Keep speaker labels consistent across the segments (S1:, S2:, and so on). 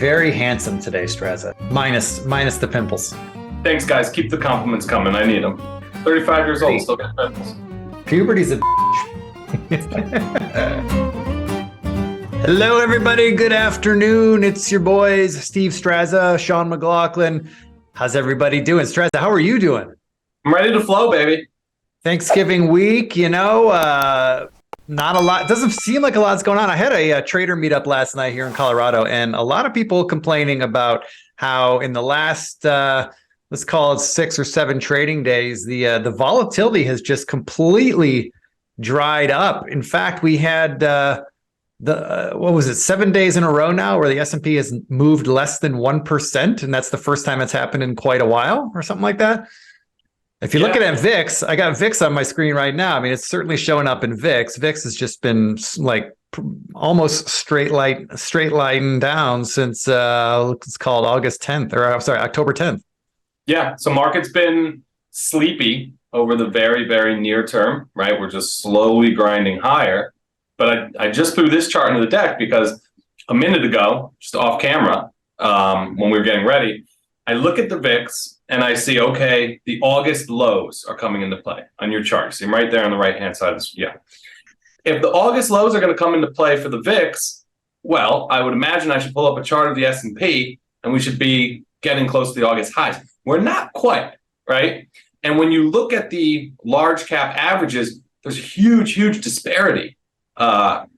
S1: very handsome today, Strazza. Minus the pimples.
S2: Thanks, guys. Keep the compliments coming. I need them. 35 years old, still got pimples.
S1: Puberty's a Hello, everybody. Good afternoon. It's your boys, Steve Strazza, Sean McLaughlin. How's everybody doing? Strazza, how are you doing?
S2: I'm ready to flow, baby.
S1: Thanksgiving week, not a lot. It doesn't seem like a lot's going on. I had a trader meetup last night here in Colorado, and a lot of people complaining about how in the last, let's call it 6 or 7 trading days, the volatility has just completely dried up. In fact, we had 7 days in a row now where the S&P has moved less than 1%, and that's the first time it's happened in quite a while, or something like that. If you're looking at VIX, I got VIX on my screen right now. I mean, it's certainly showing up in VIX. VIX has just been like almost straight line down since it's called August 10th, or I'm sorry, October 10th.
S2: Yeah, so market's been sleepy over the very, very near term, right? We're just slowly grinding higher. But I just threw this chart into the deck because a minute ago, just off camera, when we were getting ready, I look at the VIX and I see, okay, the August lows are coming into play on your chart. You see them right there on the right-hand side of this. Yeah. If the August lows are going to come into play for the VIX, well, I would imagine I should pull up a chart of the S&P and we should be getting close to the August highs. We're not quite, right? And when you look at the large cap averages, there's a huge disparity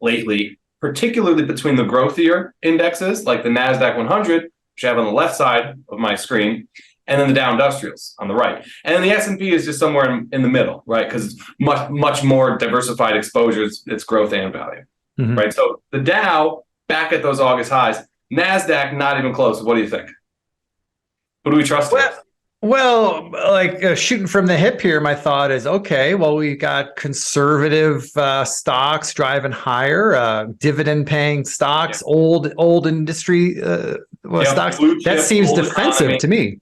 S2: lately, particularly between the growthier indexes like the NASDAQ 100, which I have on the left side of my screen, and then the Dow Industrials on the right. And then the S&P is just somewhere in the middle, right? Because it's much more diversified exposures, it's growth and value, right? So the Dow back at those August highs, NASDAQ not even close. What do you think? Who do we trust?
S1: Well, shooting from the hip here, my thought is, okay, well, we got conservative stocks driving higher, dividend-paying stocks, old industry stocks. That seems defensive economy to me.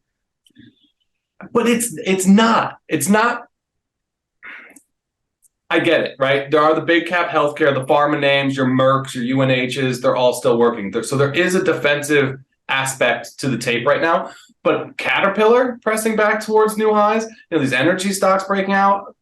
S2: But it's not. It's not. I get it, right? There are the big cap healthcare, the pharma names, your Mercks, your UNHs, they're all still working. So there is a defensive aspect to the tape right now. But Caterpillar pressing back towards new highs, these energy stocks breaking out,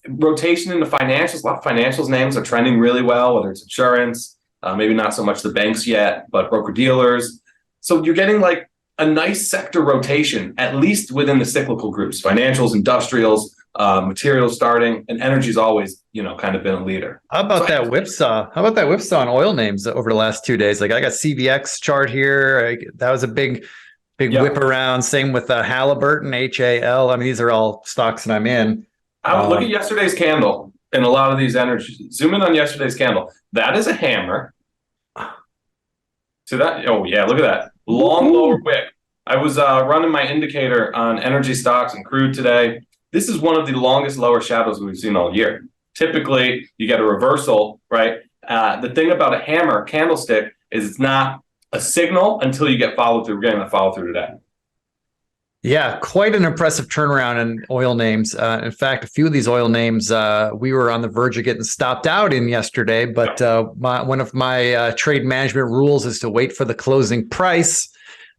S2: rotation into financials. A lot of financials names are trending really well, whether it's insurance, maybe not so much the banks yet, but broker dealers. So you're getting like a nice sector rotation, at least within the cyclical groups, financials, industrials, materials starting, and energy's always, kind of been a leader.
S1: How about that whipsaw? How about that whipsaw on oil names over the last 2 days? Like I got CVX chart here. That was a big whip around. Same with Halliburton, HAL. I mean, these are all stocks that I'm in.
S2: I would look at yesterday's candle in a lot of these energies. Zoom in on yesterday's candle. That is a hammer. See that? Oh, yeah, look at that. Long lower wick. I was running my indicator on energy stocks and crude today. This is one of the longest lower shadows we've seen all year. Typically, you get a reversal, right? The thing about a hammer candlestick is it's not a signal until you get follow through. We're getting that follow through today.
S1: Yeah, quite an impressive turnaround in oil names. In fact, a few of these oil names we were on the verge of getting stopped out in yesterday, but one of my trade management rules is to wait for the closing price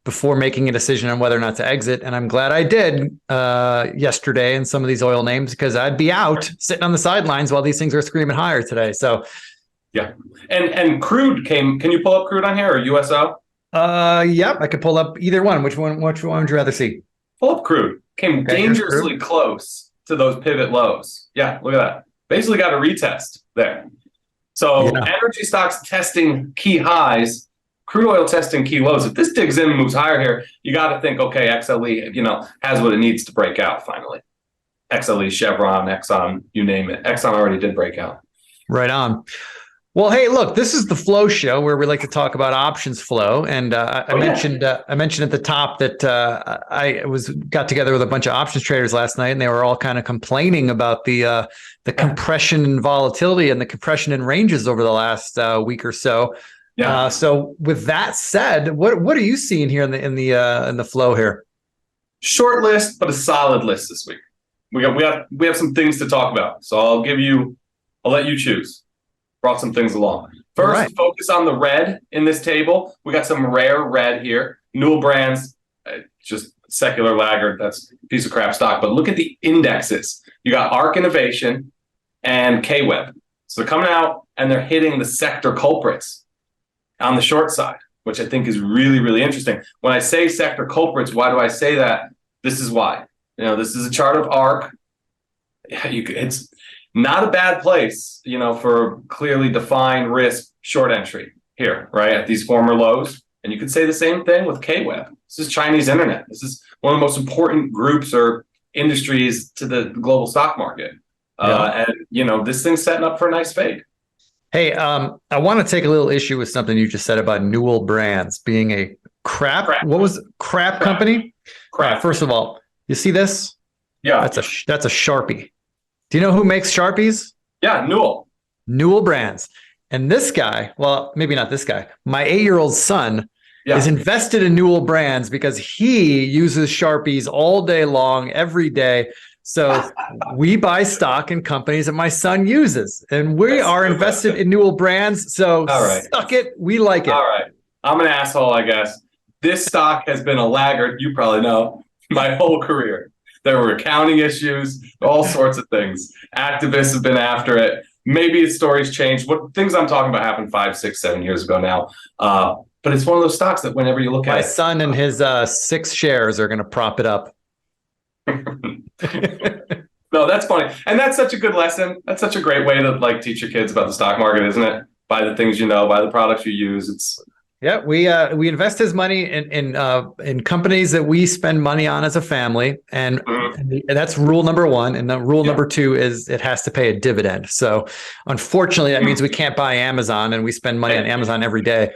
S1: before making a decision on whether or not to exit. And I'm glad I did yesterday in some of these oil names, because I'd be out sitting on the sidelines while these things are screaming higher today. So
S2: yeah. And crude can you pull up crude on here, or USO?
S1: Yep, I could pull up either one. Which one would you rather see?
S2: Pull up crude. Came dangerously close to those pivot lows. Yeah, look at that. Basically got a retest there. So energy stocks testing key highs, crude oil testing key lows. If this digs in and moves higher here, you got to think, okay, XLE, has what it needs to break out finally. XLE, Chevron, Exxon, you name it. Exxon already did break out.
S1: Right on. Well, hey, look, this is the Flow Show where we like to talk about options flow. And I mentioned at the top that I got together with a bunch of options traders last night, and they were all kind of complaining about the compression and volatility and the compression in ranges over the last week or so. Yeah. So with that said, what are you seeing here in the flow here?
S2: Short list, but a solid list this week. We have some things to talk about. So I'll let you choose. Brought some things along. First,
S1: Right.
S2: focus on the red in this table. We got some rare red here. Newell Brands, just secular laggard. That's a piece of crap stock. But look at the indexes. You got ARC Innovation and KWeb. So they're coming out and they're hitting the sector culprits on the short side, which I think is really, really interesting. When I say sector culprits, why do I say that? This is why. This is a chart of ARC. It's not a bad place, for clearly defined risk short entry here, right, at these former lows. And you could say the same thing with KWeb. This is Chinese internet. This is one of the most important groups or industries to the global stock market. And this thing's setting up for a nice fade.
S1: Hey, I want to take a little issue with something you just said about Newell Brands being a crap. What was crap company?
S2: Crap.
S1: First of all, you see this?
S2: Yeah.
S1: That's a Sharpie. Do you know who makes Sharpies?
S2: Yeah,
S1: Newell Brands. And this guy, well, maybe not this guy, my 8-year-old son is invested in Newell Brands because he uses Sharpies all day long, every day. So we buy stock in companies that my son uses, and we are invested in Newell Brands. So suck it. We like it.
S2: All right. I'm an asshole, I guess. This stock has been a laggard, you probably know, my whole career. There were accounting issues, all sorts of things. Activists have been after it. Maybe its story's changed. What things I'm talking about happened 5, 6, 7 years ago now. But it's one of those stocks that whenever you look at it,
S1: my son and his 6 shares are going to prop it up.
S2: No, that's funny. And that's such a good lesson. That's such a great way to teach your kids about the stock market, isn't it? Buy the things you know, buy the products you use.
S1: We invest his money in companies that we spend money on as a family, and that's rule number 1. And then rule number 2 is it has to pay a dividend. So unfortunately, that means we can't buy Amazon, and we spend money on Amazon every day.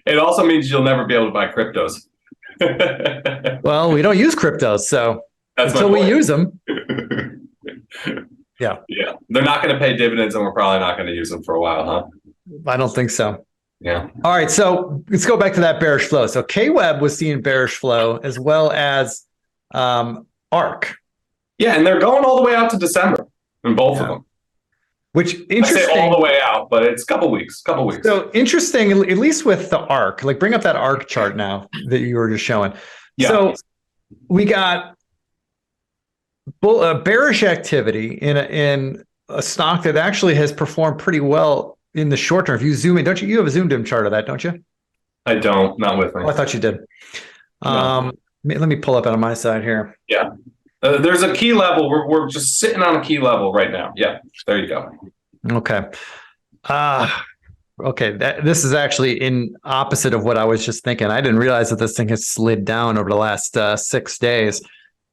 S1: It
S2: also means you'll never be able to buy cryptos.
S1: Well, we don't use cryptos, so
S2: that's
S1: until we use them.
S2: Yeah. They're not going to pay dividends, and we're probably not going to use them for a while, huh?
S1: I don't think so.
S2: Yeah.
S1: All right. So let's go back to that bearish flow. So KWeb was seeing bearish flow as well as ARC.
S2: Yeah. And they're going all the way out to December in both of them.
S1: Which interesting.
S2: I say all the way out, but it's a couple weeks.
S1: So interesting, at least with the ARC. Bring up that ARC chart now that you were just showing. Yeah. So we got bearish activity in a stock that actually has performed pretty well in the short term. If you zoom in, don't you have a zoomed in chart of that, don't you?
S2: I don't, not with me.
S1: Oh, I thought you did. No. Let me pull up out on my side here.
S2: Yeah. There's a key level. We're just sitting on a key level right now. Yeah, there you go.
S1: Okay. Okay. This is actually in opposite of what I was just thinking. I didn't realize that this thing has slid down over the last 6 days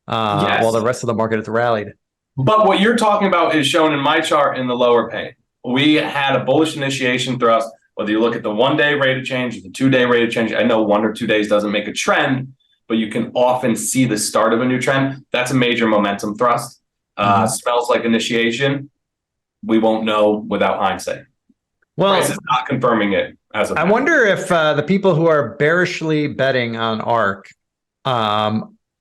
S1: while the rest of the market has rallied.
S2: But what you're talking about is shown in my chart in the lower pane. We had a bullish initiation thrust, whether you look at the 1-day rate of change or the 2-day rate of change. I know 1 or 2 days doesn't make a trend, but you can often see the start of a new trend. That's a major momentum thrust. Smells like initiation. We won't know without hindsight.
S1: Well,
S2: price is not confirming it as of
S1: I wonder if the people who are bearishly betting on ARC,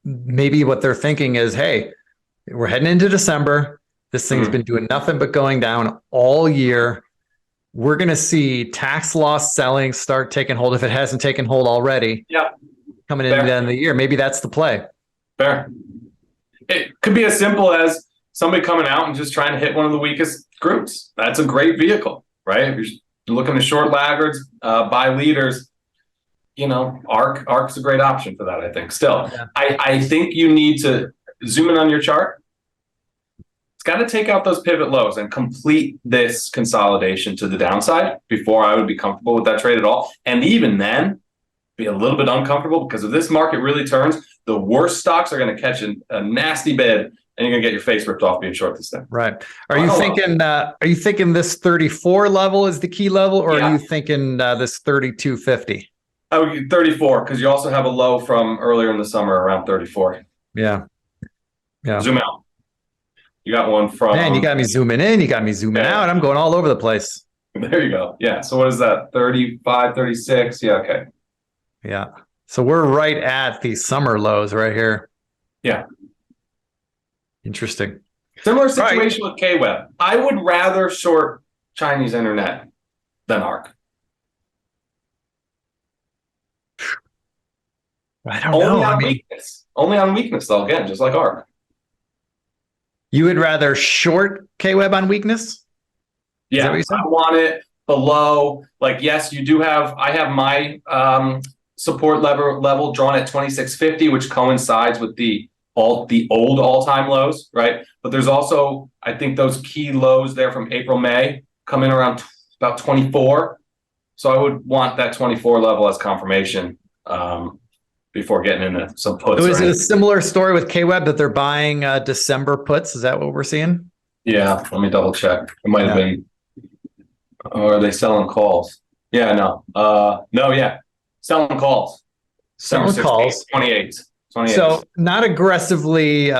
S1: maybe what they're thinking is, hey, we're heading into December. This thing's been doing nothing but going down all year. We're going to see tax loss selling start taking hold if it hasn't taken hold already.
S2: Yeah.
S1: Coming into the end of the year. Maybe that's the play.
S2: Fair. It could be as simple as somebody coming out and just trying to hit one of the weakest groups. That's a great vehicle, right? If you're looking to short laggards, buy leaders, ARC's a great option for that, I think. Still, I think you need to zoom in on your chart. It's got to take out those pivot lows and complete this consolidation to the downside before I would be comfortable with that trade at all. And even then, be a little bit uncomfortable because if this market really turns, the worst stocks are going to catch a nasty bid, and you're going to get your face ripped off being short this thing.
S1: Right. Are you thinking this 34 level is the key level, or are you thinking this 32.50?
S2: I would get 34 because you also have a low from earlier in the summer around 34.
S1: Yeah.
S2: Zoom out. You got one from...
S1: Man, you got me zooming in. You got me zooming out. I'm going all over the place.
S2: There you go. Yeah. So what is that? 35, 36? Yeah. Okay.
S1: Yeah. So we're right at the summer lows right here.
S2: Yeah.
S1: Interesting.
S2: Similar situation with KWeb. I would rather short Chinese internet than ARC.
S1: I don't
S2: Only
S1: know.
S2: on weakness. Only on weakness, though. Again, just like ARK.
S1: You would rather short K-Web on weakness? Is
S2: Yeah,
S1: that what you said?
S2: I want it below. Like, yes, you do have. I have my support level drawn at 2650, which coincides with the old all-time lows, right? But there's also, I think, those key lows there from April, May come in around about 24. So I would want that 24 level as confirmation before getting into some puts.
S1: So is it a similar story with K-Web that they're buying December puts? Is that what we're seeing?
S2: Yeah, let me double check. It might have been. Or are they selling calls? Yeah, no. No, yeah. Selling calls.
S1: Selling calls.
S2: 28.
S1: So not aggressively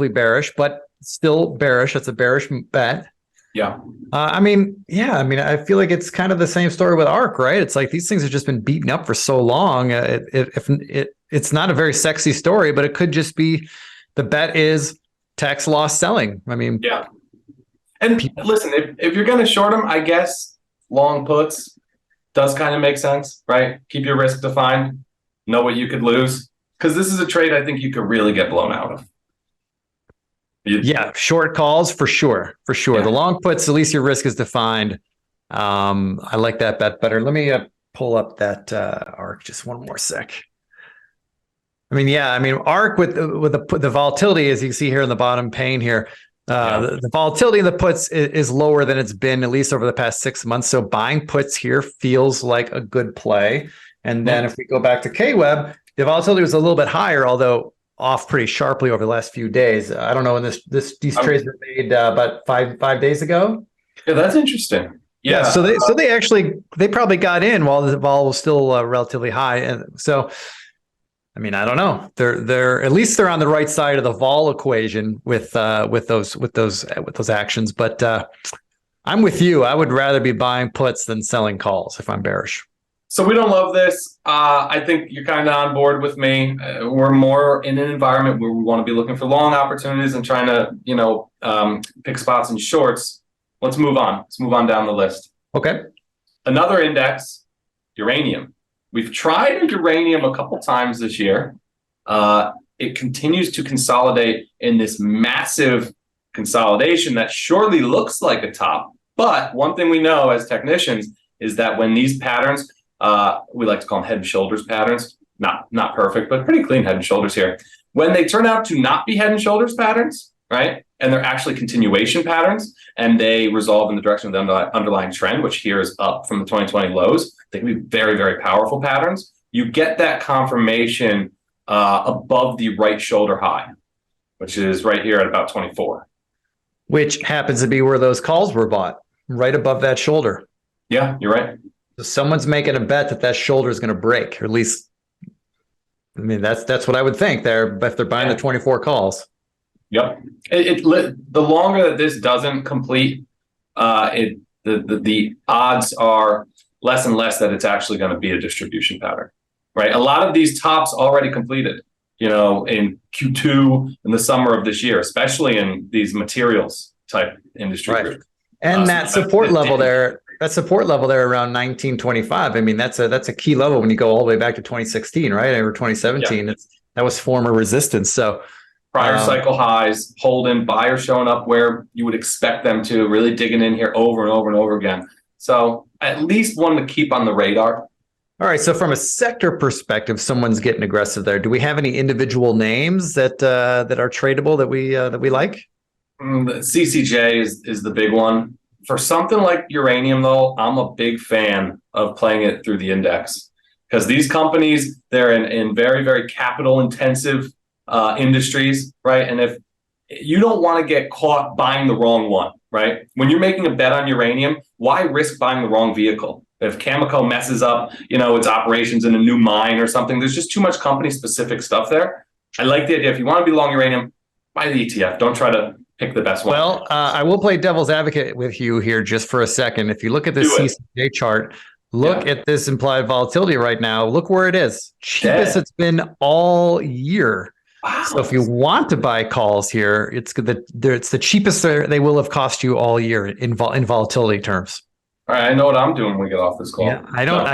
S1: bearish, but still bearish. That's a bearish bet.
S2: Yeah.
S1: I I feel like it's kind of the same story with ARK, right? It's like these things have just been beaten up for so long. It's not a very sexy story, but it could just be the bet is tax loss selling. I mean,
S2: yeah. And listen, if you're going to short them, I guess long puts does kind of make sense, right? Keep your risk defined, know what you could lose. Because this is a trade I think you could really get blown out of.
S1: Yeah, short calls for sure. Yeah. The long puts, at least your risk is defined. I like that bet better. Let me pull up that ARK just one more sec. ARK with the volatility, as you can see here in the bottom pane here, the volatility of the puts is lower than it's been at least over the past 6 months. So buying puts here feels like a good play. And then if we go back to K-Web, the volatility was a little bit higher, although off pretty sharply over the last few days. I don't know when these trades were made about five days ago.
S2: Yeah, that's interesting. Yeah.
S1: So they probably got in while the vol was still relatively high, and so I don't know. They're at least they're on the right side of the vol equation with those actions. But I'm with you. I would rather be buying puts than selling calls if I'm bearish.
S2: So we don't love this. I think you're kind of on board with me. We're more in an environment where we want to be looking for long opportunities and trying to, pick spots in shorts. Let's move on. Let's move on down the list.
S1: Okay.
S2: Another index, uranium. We've tried uranium a couple times this year. It continues to consolidate in this massive consolidation that surely looks like a top. But one thing we know as technicians is that when these patterns, we like to call them head and shoulders patterns. Not perfect, but pretty clean head and shoulders here. When they turn out to not be head and shoulders patterns, right? And they're actually continuation patterns, and they resolve in the direction of the underlying trend, which here is up from the 2020 lows. They can be very, very powerful patterns. You get that confirmation above the right shoulder high, which is right here at about 24.
S1: Which happens to be where those calls were bought, right above that shoulder.
S2: Yeah, you're right.
S1: So someone's making a bet that shoulder is going to break, or at least, that's what I would think there. If they're buying the 24 calls.
S2: Yep. The longer that this doesn't complete, the odds are less and less that it's actually going to be a distribution pattern, right? A lot of these tops already completed, in Q2 in the summer of this year, especially in these materials type industry groups.
S1: And that support level there. That support level there around 1925. That's a key level when you go all the way back to 2016, right? Or 2017. Yeah. That was former resistance. So
S2: prior cycle highs, holding, buyers showing up where you would expect them to, really digging in here over and over and over again. So at least one to keep on the radar.
S1: All right. So from a sector perspective, someone's getting aggressive there. Do we have any individual names that are tradable that we like?
S2: The CCJ is the big one. For something like uranium, though, I'm a big fan of playing it through the index, because these companies, they're in very, very capital intensive industries, right? And if you don't want to get caught buying the wrong one, right? When you're making a bet on uranium, why risk buying the wrong vehicle? If Cameco messes up, its operations in a new mine or something, there's just too much company specific stuff there. I like the idea. If you want to be long uranium, buy the ETF. Don't try to pick the best one.
S1: Well, I will play devil's advocate with you here just for a second. If you look at the CCJ chart, look at this implied volatility right now. Look where it is. Cheapest it's been all year. Wow. So if you want to buy calls here, it's the cheapest they will have cost you all year in volatility terms. All
S2: right, I know what I'm doing when we get off this call.
S1: Yeah, I don't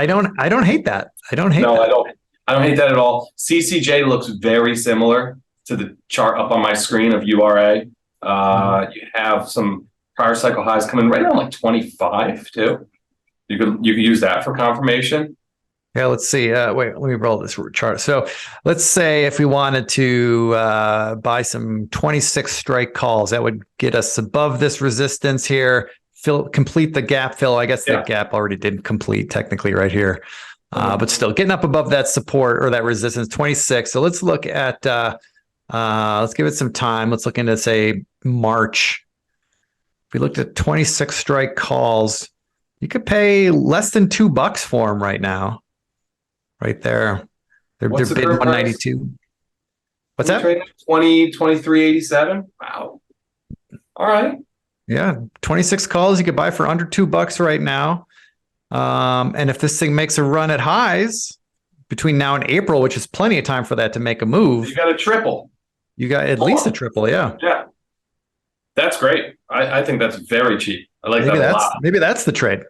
S1: hate that. I don't hate that.
S2: No, I don't. I don't hate that at all. CCJ looks very similar to the chart up on my screen of URA. You have some prior cycle highs coming right around like 25 too. You could use that for confirmation.
S1: Yeah, let's see. Wait, let me roll this chart. So let's say if we wanted to buy some 26 strike calls, that would get us above this resistance here, complete the gap fill. I guess the gap already did complete technically right here. But still getting up above that support or that resistance, 26. So let's look at, let's give it some time. Let's look into, say, March. If we looked at 26 strike calls, you could pay less than $2 for them right now. Right there. They're bidding 192. What's that?
S2: 23.87. Wow. All right.
S1: Yeah. 26 calls you could buy for under $2 right now. And if this thing makes a run at highs between now and April, which is plenty of time for that to make a move.
S2: You got a triple.
S1: You got at least a triple, yeah.
S2: Yeah. That's great. I think that's very cheap. I like that a lot.
S1: Maybe that's the trade.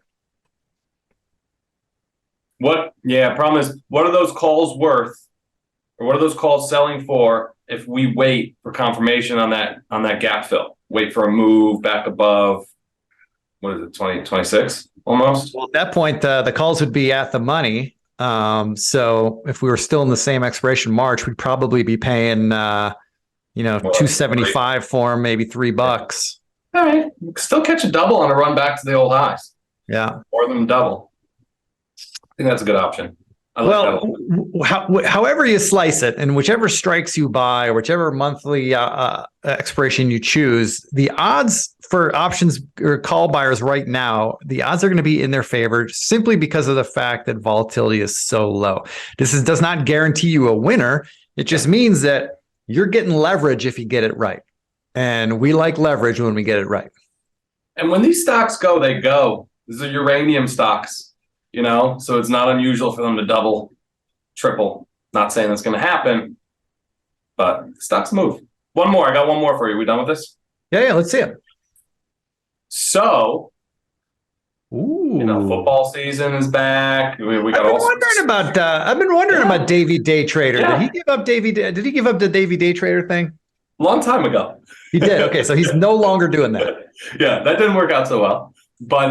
S2: Problem is, what are those calls worth? Or what are those calls selling for if we wait for confirmation on that gap fill? Wait for a move back above, what is it, 26 almost? Well,
S1: at that point, the calls would be at the money. So if we were still in the same expiration March, we'd probably be paying, $275 for them, maybe $3.
S2: All right. Still catch a double on a run back to the old highs.
S1: Yeah.
S2: More than double. I think that's a good option.
S1: However you slice it, and whichever strikes you buy, or whichever monthly expiration you choose, the odds for options or call buyers right now, the odds are going to be in their favor simply because of the fact that volatility is so low. Does not guarantee you a winner. It just means that you're getting leverage if you get it right. And we like leverage when we get it right.
S2: And when these stocks go, they go. These are uranium stocks. So it's not unusual for them to double, triple. Not saying that's going to happen, but stocks move. One more. I got one more for you. We done with this?
S1: Yeah. Let's see it.
S2: So, football season is back.
S1: I've been wondering about Davey Day Trader.
S2: Yeah.
S1: Did he give up Did he give up the Davey Day Trader thing?
S2: Long time ago.
S1: He did. Okay, so he's no longer doing that.
S2: Yeah, that didn't work out so well. But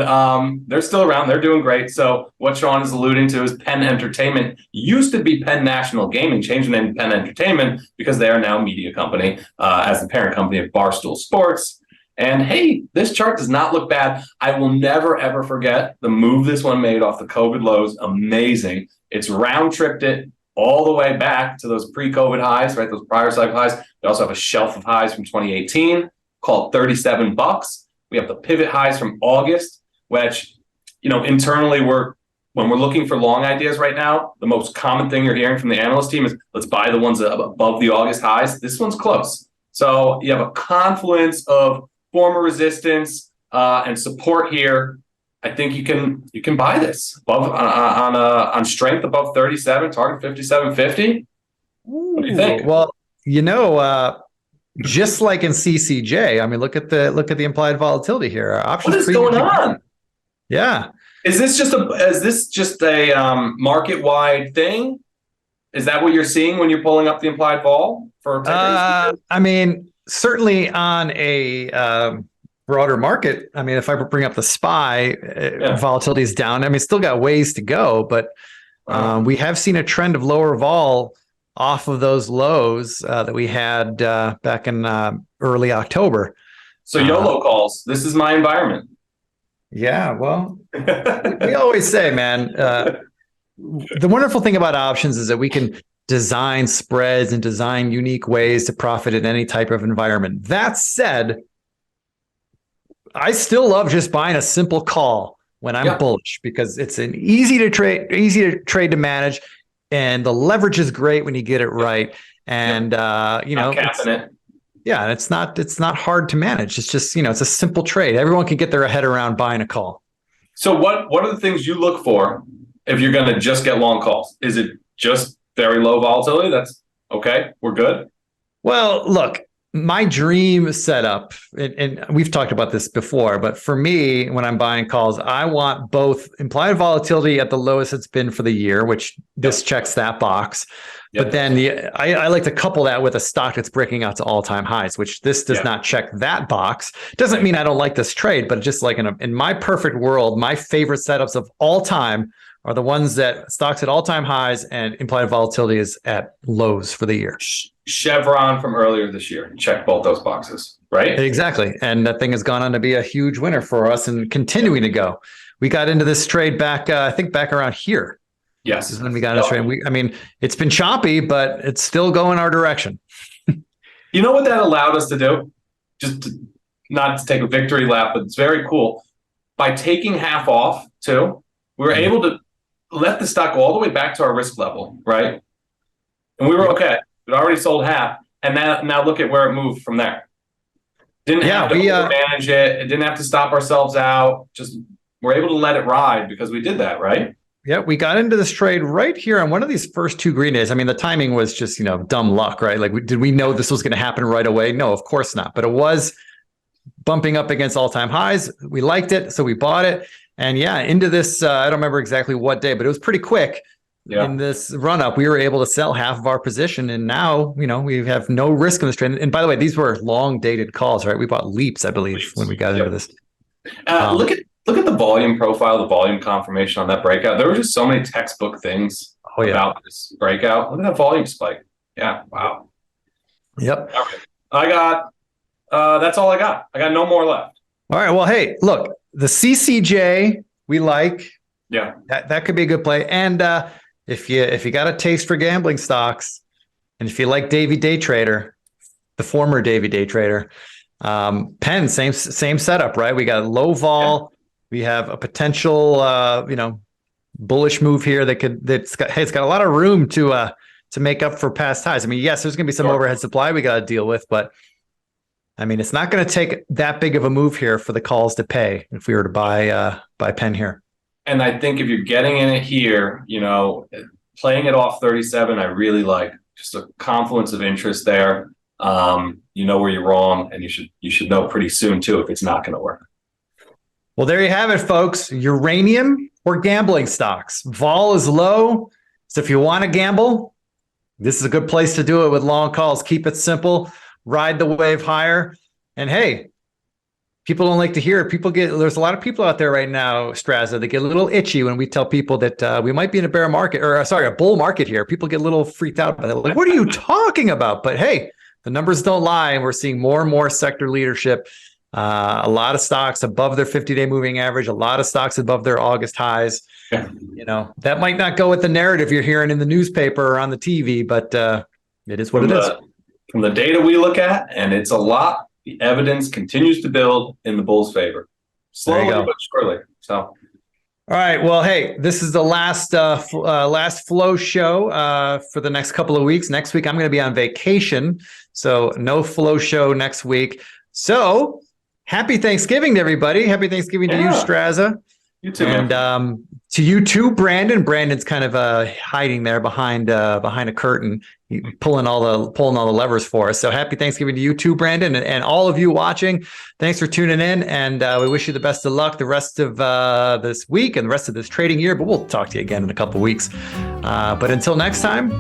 S2: they're still around. They're doing great. So what Sean is alluding to is Penn Entertainment. Used to be Penn National Gaming, changed the name to Penn Entertainment because they are now a media company as the parent company of Barstool Sports. And hey, this chart does not look bad. I will never, ever forget the move this one made off the COVID lows. Amazing. It's round tripped it all the way back to those pre-COVID highs, right? Those prior cycle highs. They also have a shelf of highs from 2018 called $37. We have the pivot highs from August, which, internally when we're looking for long ideas right now, the most common thing you're hearing from the analyst team is let's buy the ones above the August highs. This one's close. So you have a confluence of former resistance and support here. I think you can buy this above on strength above 37, target 57.50. What do you think?
S1: Well, just like in CCJ, I mean, look at the implied volatility here. Our options.
S2: What is going on?
S1: Yeah.
S2: Is this just a market-wide thing? Is that what you're seeing when you're pulling up the implied vol for?
S1: I mean, certainly on a broader market. I mean, if I bring up the SPY, volatility is down. I mean, it's still got ways to go, but we have seen a trend of lower vol off of those lows that we had back in early October.
S2: So YOLO calls. This is my environment.
S1: Yeah, well, we always say, man, the wonderful thing about options is that we can design spreads and design unique ways to profit in any type of environment. That said, I still love just buying a simple call when I'm bullish because it's an easy to trade to manage. And the leverage is great when you get it right. And,
S2: capping it.
S1: Yeah, and it's not hard to manage. It's just, it's a simple trade. Everyone can get their head around buying a call.
S2: So what are the things you look for if you're going to just get long calls? Is it just very low volatility? That's okay. We're good.
S1: Well, look, my dream setup, and we've talked about this before, but for me, when I'm buying calls, I want both implied volatility at the lowest it's been for the year, which this checks that box.
S2: Yep.
S1: But then I like to couple that with a stock that's breaking out to all-time highs, which this does not check that box. Doesn't mean I don't like this trade, but just like in my perfect world, my favorite setups of all time are the ones that stocks at all-time highs and implied volatility is at lows for the year.
S2: Chevron from earlier this year, check both those boxes, right?
S1: Exactly. And that thing has gone on to be a huge winner for us and continuing to go. We got into this trade back, I think back around here.
S2: Yes.
S1: This is when we got into trade. I mean, it's been choppy, but it's still going our direction.
S2: You know what that allowed us to do? Not to take a victory lap, but it's very cool. By taking half off too, we were able to let the stock go all the way back to our risk level, right? And we were okay. We'd already sold half, and now look at where it moved from there. Didn't have to manage it. It didn't have to stop ourselves out. Just we're able to let it ride because we did that, right?
S1: Yeah, we got into this trade right here on one of these first two green days. I mean, the timing was just, dumb luck, right? Like, did we know this was going to happen right away? No, of course not. But it was bumping up against all-time highs. We liked it, so we bought it. And yeah, into this, I don't remember exactly what day, but it was pretty quick. Yeah. In this run-up, we were able to sell half of our position. And now, we have no risk in this trade. And by the way, these were long-dated calls, right? We bought leaps, I believe, when we got into this.
S2: Look at the volume profile, the volume confirmation on that breakout. There were just so many textbook things about this breakout. Look at that volume spike. Yeah. Wow.
S1: Yep.
S2: All right. I got, that's all I got. I got no more left.
S1: All right. Well, hey, look, the CCJ we like.
S2: Yeah.
S1: That could be a good play. And if you got a taste for gambling stocks, and if you like Davey Day Trader, the former Davey Day Trader, Penn, same setup, right? We got low vol. Yeah. We have a potential, bullish move here it's got a lot of room to make up for past highs. I mean, yes, there's going to be some overhead supply we got to deal with, but I mean, it's not going to take that big of a move here for the calls to pay if we were to buy Penn here.
S2: And I think if you're getting in it here, playing it off 37, I really like just a confluence of interest there. You know where you're wrong, and you should know pretty soon too if it's not going to work.
S1: Well, there you have it, folks. Uranium or gambling stocks. Vol is low, so if you want to gamble, this is a good place to do it with long calls. Keep it simple. Ride the wave higher. And hey, people don't like to hear it. There's a lot of people out there right now, Strazza, that get a little itchy when we tell people that we might be in a bull market here. People get a little freaked out by that. Like, what are you talking about? But hey, the numbers don't lie, and we're seeing more and more sector leadership. A lot of stocks above their 50-day moving average, a lot of stocks above their August highs. Yeah. That might not go with the narrative you're hearing in the newspaper or on the TV, but it is what it is.
S2: From the data we look at, and it's a lot, the evidence continues to build in the bulls' favor. Slowly but surely. So.
S1: All right. Well, hey, this is the last flow show for the next couple of weeks. Next week, I'm going to be on vacation, so no flow show next week. So happy Thanksgiving to everybody. Happy Thanksgiving to you, Strazza.
S2: You too,
S1: and to you too, Brandon. Brandon's kind of hiding there behind a curtain, pulling all the levers for us. So happy Thanksgiving to you too, Brandon, and all of you watching. Thanks for tuning in, and we wish you the best of luck the rest of this week and the rest of this trading year. But we'll talk to you again in a couple of weeks. But until next time,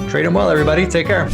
S1: trade them well, everybody. Take care.